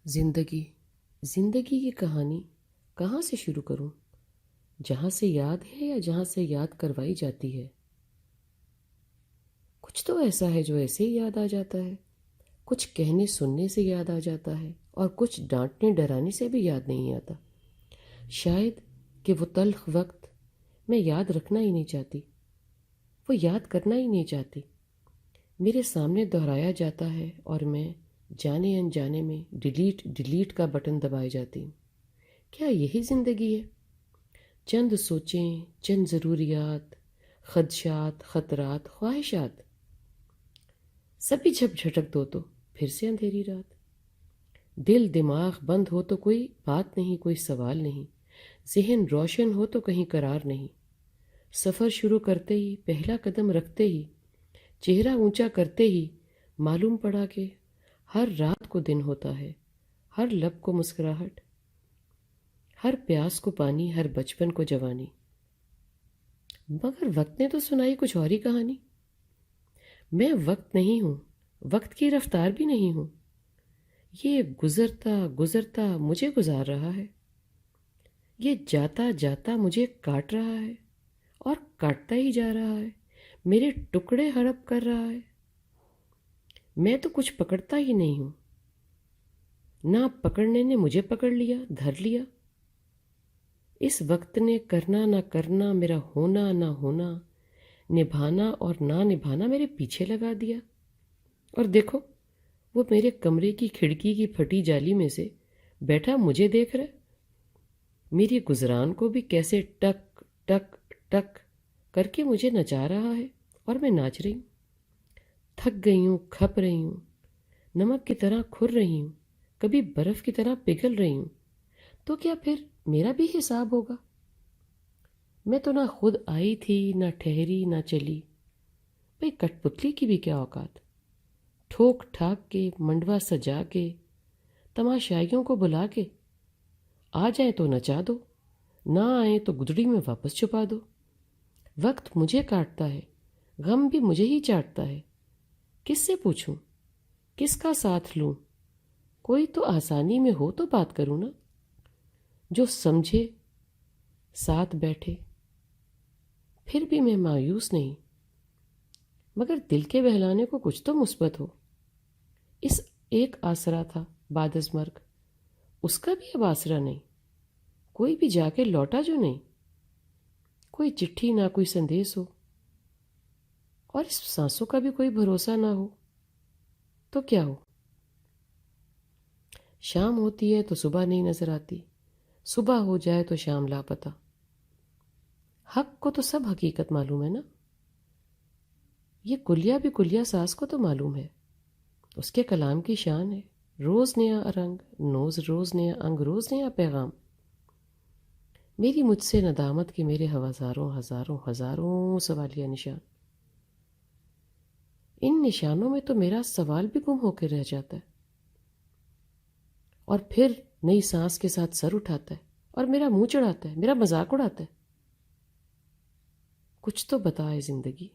زندگی زندگی کی کہانی کہاں سے شروع کروں؟ جہاں سے یاد ہے یا جہاں سے یاد کروائی جاتی ہے؟ کچھ تو ایسا ہے جو ایسے ہی یاد آ جاتا ہے، کچھ کہنے سننے سے یاد آ جاتا ہے، اور کچھ ڈانٹنے ڈرانے سے بھی یاد نہیں آتا۔ شاید کہ وہ تلخ وقت میں یاد رکھنا ہی نہیں چاہتی، وہ یاد کرنا ہی نہیں چاہتی۔ میرے سامنے دہرایا جاتا ہے اور میں جانے انجانے میں ڈیلیٹ ڈیلیٹ کا بٹن دبائے جاتی ہوں۔ کیا یہی زندگی ہے؟ چند سوچیں، چند ضروریات، خدشات، خطرات، خواہشات، سبھی جب جھٹک دو تو پھر سے اندھیری رات۔ دل دماغ بند ہو تو کوئی بات نہیں، کوئی سوال نہیں، ذہن روشن ہو تو کہیں قرار نہیں۔ سفر شروع کرتے ہی، پہلا قدم رکھتے ہی، چہرہ اونچا کرتے ہی معلوم پڑا کہ ہر رات کو دن ہوتا ہے، ہر لب کو مسکراہٹ، ہر پیاس کو پانی، ہر بچپن کو جوانی۔ مگر وقت نے تو سنائی کچھ اور ہی کہانی۔ میں وقت نہیں ہوں، وقت کی رفتار بھی نہیں ہوں، یہ گزرتا گزرتا مجھے گزار رہا ہے، یہ جاتا جاتا مجھے کاٹ رہا ہے اور کاٹتا ہی جا رہا ہے، میرے ٹکڑے ہڑپ کر رہا ہے۔ میں تو کچھ پکڑتا ہی نہیں ہوں، نہ پکڑنے نے مجھے پکڑ لیا، دھر لیا۔ اس وقت نے کرنا نہ کرنا، میرا ہونا نہ ہونا، نبھانا اور نہ نبھانا میرے پیچھے لگا دیا۔ اور دیکھو، وہ میرے کمرے کی کھڑکی کی پھٹی جالی میں سے بیٹھا مجھے دیکھ رہا ہے، میری گزران کو بھی کیسے ٹک ٹک ٹک کر کے مجھے نچا رہا ہے، اور میں ناچ رہی ہوں، تھک گئی ہوں، کھپ رہی ہوں، نمک کی طرح کھر رہی ہوں، کبھی برف کی طرح پگھل رہی ہوں۔ تو کیا پھر میرا بھی حساب ہوگا؟ میں تو نہ خود آئی تھی، نہ ٹھہری، نہ چلی۔ بھئی کٹ پتلی کی بھی کیا اوقات؟ ٹھوک ٹھاک کے، منڈوا سجا کے، تماشائیوں کو بلا کے، آ جائیں تو نچا دو، نہ آئیں تو گدڑی میں واپس چھپا دو۔ وقت مجھے کاٹتا ہے، غم بھی مجھے ہی چاٹتا ہے۔ کس سے پوچھوں؟ کس کا ساتھ لوں؟ کوئی تو آسانی میں ہو تو بات کروں نا، جو سمجھے، ساتھ بیٹھے۔ پھر بھی میں مایوس نہیں، مگر دل کے بہلانے کو کچھ تو مثبت ہو۔ اس ایک آسرا تھا بعد از مرگ، اس کا بھی اب آسرا نہیں، کوئی بھی جا کے لوٹا جو نہیں، کوئی چٹھی نہ کوئی سندیس ہو، اور اس سانسوں کا بھی کوئی بھروسہ نہ ہو، تو کیا ہو؟ شام ہوتی ہے تو صبح نہیں نظر آتی، صبح ہو جائے تو شام لاپتہ۔ حق کو تو سب حقیقت معلوم ہے نا، یہ کلیہ بھی کلیہ ساز کو تو معلوم ہے، اس کے کلام کی شان ہے، روز نیا رنگ، روز نیا انگ، روز نیا پیغام۔ میری مجھ سے ندامت کہ میرے ہزاروں ہزاروں ہزاروں سوالیہ نشان، ان نشانوں میں تو میرا سوال بھی گم ہو کے رہ جاتا ہے، اور پھر نئی سانس کے ساتھ سر اٹھاتا ہے اور میرا منہ چڑھاتا ہے، میرا مذاق اڑاتا ہے۔ کچھ تو بتائے زندگی۔